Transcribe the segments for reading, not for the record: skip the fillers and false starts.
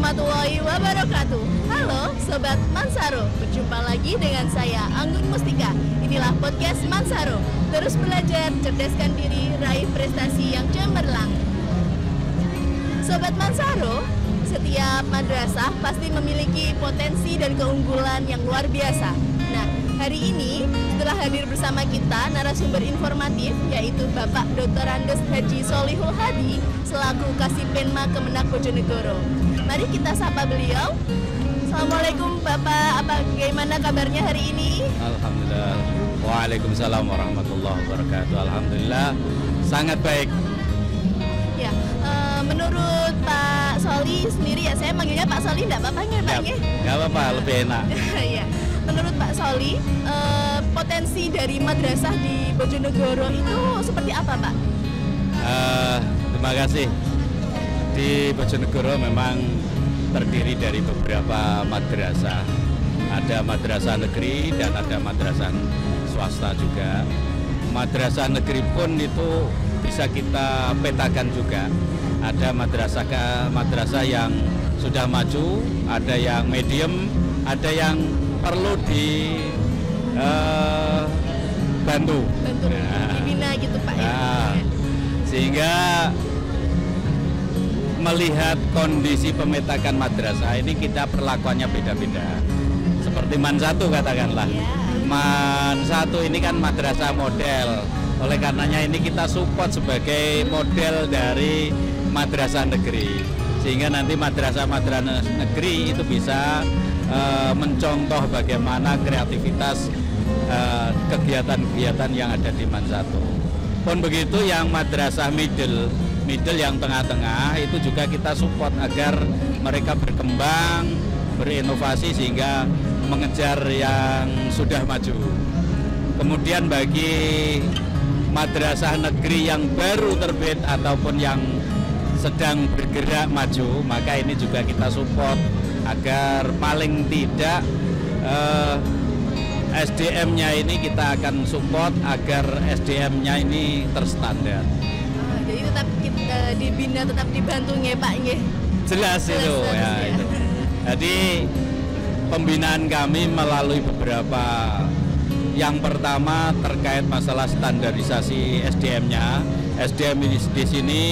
warahmatullahi wabarakatuh. Halo Sobat Mansaro, berjumpa lagi dengan saya Anggun Mustika. Inilah podcast Mansaro. Terus belajar, cerdaskan diri, raih prestasi yang cemerlang. Sobat Mansaro, setiap madrasah pasti memiliki potensi dan keunggulan yang luar biasa. Nah, hari ini telah hadir bersama kita narasumber informatif, yaitu Bapak Dr. Andes Haji Solihul Hadi selaku Kasipenma Kemenak Bojonegoro. Mari kita sapa beliau. Assalamualaikum Bapak, bagaimana kabarnya hari ini? Alhamdulillah. Waalaikumsalam warahmatullahi wabarakatuh. Alhamdulillah sangat baik. Ya, menurut Pak Soli sendiri, ya saya manggilnya Pak Soli, enggak apa-apa Pak? Enggak apa-apa, lebih enak. Ya. Menurut Pak Soli, potensi dari madrasah di Bojonegoro itu seperti apa, Pak? Terima kasih. Di Bojonegoro memang terdiri dari beberapa madrasah. Ada madrasah negeri dan ada madrasah swasta juga. Madrasah negeri pun itu bisa kita petakan juga. Ada madrasah yang sudah maju, ada yang medium, ada yang perlu dibantu, dibina gitu Pak. Sehingga melihat kondisi pemetakan madrasah ini kita perlakuannya beda-beda. Seperti MAN 1 katakanlah. MAN 1 ini kan madrasah model. Oleh karenanya ini kita support sebagai model dari madrasah negeri. Sehingga nanti madrasah-madrasah negeri itu bisa mencontoh bagaimana kreativitas kegiatan-kegiatan yang ada di MAN 1. Pun begitu yang madrasah middle yang tengah-tengah itu juga kita support agar mereka berkembang, berinovasi sehingga mengejar yang sudah maju. Kemudian bagi madrasah negeri yang baru terbit ataupun yang sedang bergerak maju, maka ini juga kita support agar paling tidak SDM-nya ini kita akan support agar SDM-nya ini terstandar. Jadi tetap kita dibina, tetap dibantu nggih Pak nggih. Jelas itu ya. Itu. Jadi pembinaan kami melalui beberapa. Yang pertama terkait masalah standarisasi SDM-nya. SDM di sini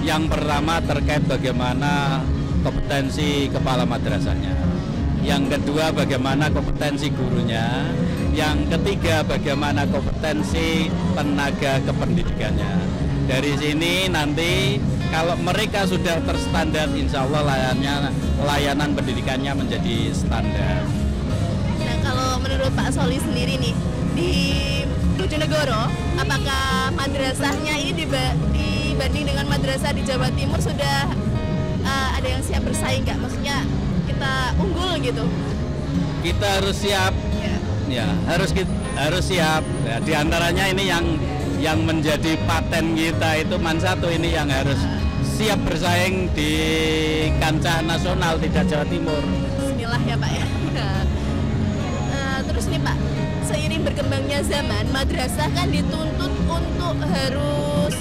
yang pertama terkait bagaimana kompetensi kepala madrasahnya. Yang kedua bagaimana kompetensi gurunya. Yang ketiga bagaimana kompetensi tenaga kependidikannya. Dari sini nanti kalau mereka sudah terstandar, insya Allah layanan pendidikannya menjadi standar. Nah, kalau menurut Pak Soli sendiri nih, di Bojonegoro, apakah madrasahnya ini dibanding dengan madrasah di Jawa Timur sudah ada yang siap bersaing nggak? Maksudnya kita unggul gitu? Kita harus siap, ya harus siap. Ya, di antaranya ini yang menjadi paten kita itu MAN 1 ini yang harus siap bersaing di kancah nasional, tidak Jawa Timur. Bismillah ya Pak ya. Terus nih Pak, seiring berkembangnya zaman, madrasah kan dituntut untuk harus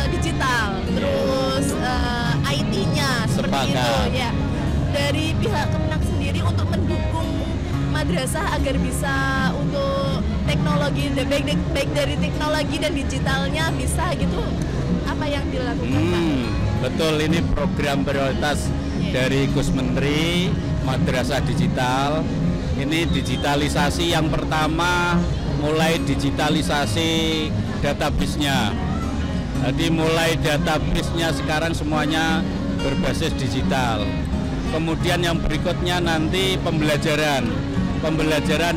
digital, terus IT-nya seperti itu ya. Dari pihak Kemenak sendiri untuk mendukung madrasah agar bisa untuk teknologi, baik dari teknologi dan digitalnya bisa gitu, apa yang dilakukan Pak? Betul, ini program prioritas dari Gus Menteri Madrasah Digital. Ini digitalisasi yang pertama, mulai digitalisasi database-nya. Jadi mulai database-nya sekarang semuanya berbasis digital. Kemudian yang berikutnya nanti pembelajaran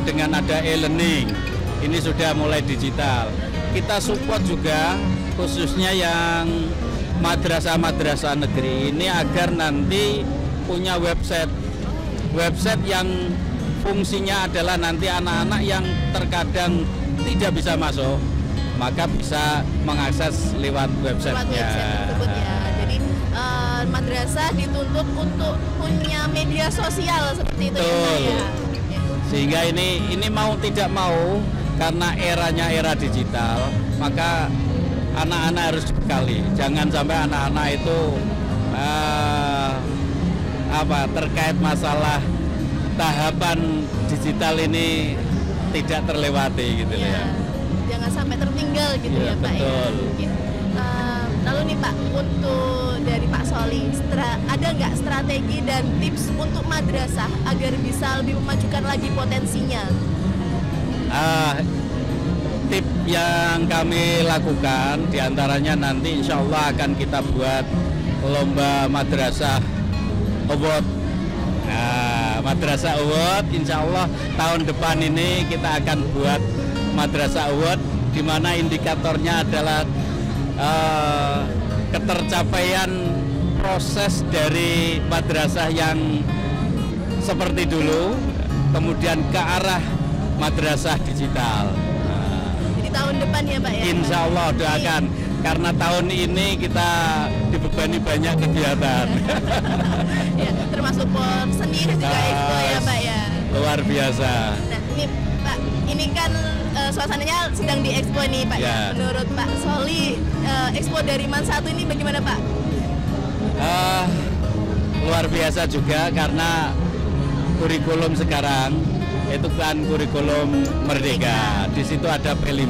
dengan ada e-learning. Ini sudah mulai digital. Kita support juga khususnya yang madrasah-madrasah negeri ini agar nanti punya website yang fungsinya adalah nanti anak-anak yang terkadang tidak bisa masuk, maka bisa mengakses lewat websitenya. Jadi madrasah dituntut untuk punya media sosial seperti itu ya. Sehingga ini mau tidak mau, karena eranya era digital, maka anak-anak harus dibekali. Jangan sampai anak-anak itu terkait masalah tahapan digital ini tidak terlewati gitu ya. Jangan sampai tertinggal gitu ya, Pak betul. ya. Lalu nih Pak, untuk dari Pak Soli, ada nggak strategi dan tips untuk madrasah agar bisa lebih memajukan lagi potensinya? Tip yang kami lakukan diantaranya nanti insya Allah akan kita buat lomba madrasah award. Madrasah award insya Allah tahun depan ini kita akan buat madrasah award, di mana indikatornya adalah ketercapaian proses dari madrasah yang seperti dulu, kemudian ke arah madrasah digital. Jadi tahun depan ya Pak ya? Insya Allah doakan, karena tahun ini kita dibebani banyak kegiatan. Ya, termasuk por seni dan juga expo ya Pak ya? Luar biasa. Nah ini Pak, ini kan suasananya sedang di expo nih Pak ya. Menurut Pak Soli, expo dari MAN 1 ini bagaimana Pak? Luar biasa juga, karena kurikulum sekarang itu kan kurikulum merdeka. Di situ ada P5.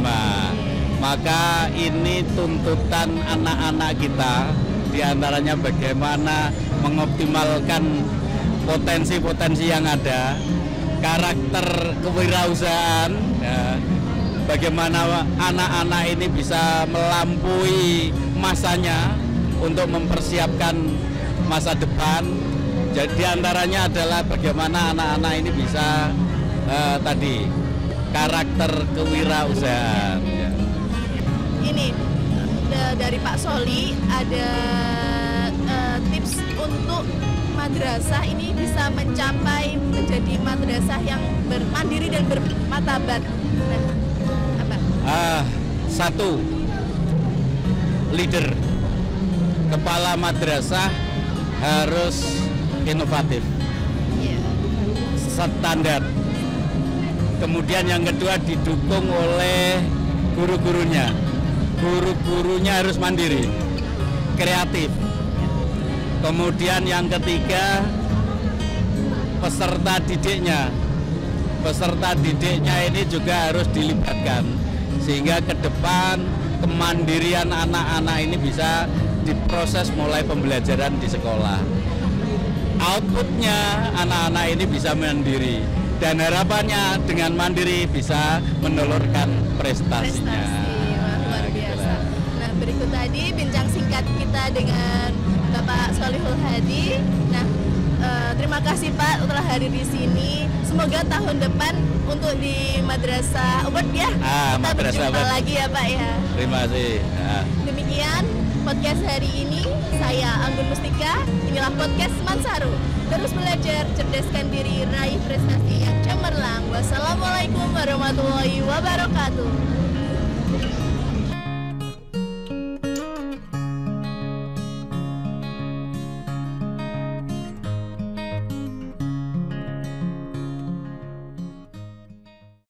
Maka ini tuntutan anak-anak kita, diantaranya bagaimana mengoptimalkan potensi-potensi yang ada, karakter kewirausahaan, ya, bagaimana anak-anak ini bisa melampaui masanya untuk mempersiapkan masa depan. Jadi antaranya adalah bagaimana anak-anak ini bisa tadi karakter kewirausahaan. Ya. Ini dari Pak Soli ada tips untuk madrasah ini bisa mencapai menjadi madrasah yang mandiri dan bermartabat. Nah, apa? Satu, leader, kepala madrasah harus inovatif, standar. Kemudian yang kedua didukung oleh guru-gurunya. Guru-gurunya harus mandiri, kreatif. Kemudian yang ketiga, peserta didiknya. Peserta didiknya ini juga harus dilibatkan, sehingga ke depan kemandirian anak-anak ini bisa diproses mulai pembelajaran di sekolah. Outputnya anak-anak ini bisa mandiri, dan harapannya dengan mandiri bisa menelurkan prestasinya. Luar biasa. Nah, berikut tadi bincang singkat kita dengan Bapak Sholihul Hadi. Nah, terima kasih Pak telah hadir di sini. Semoga tahun depan untuk di Madrasah Award ya. Kita berjumpa lagi ya Pak ya. Terima kasih. Demikian podcast hari ini. Saya Anggun Mustika. Inilah podcast MAN 1. Terus belajar, cerdaskan diri, raih prestasi yang cemerlang. Wassalamualaikum warahmatullahi wabarakatuh.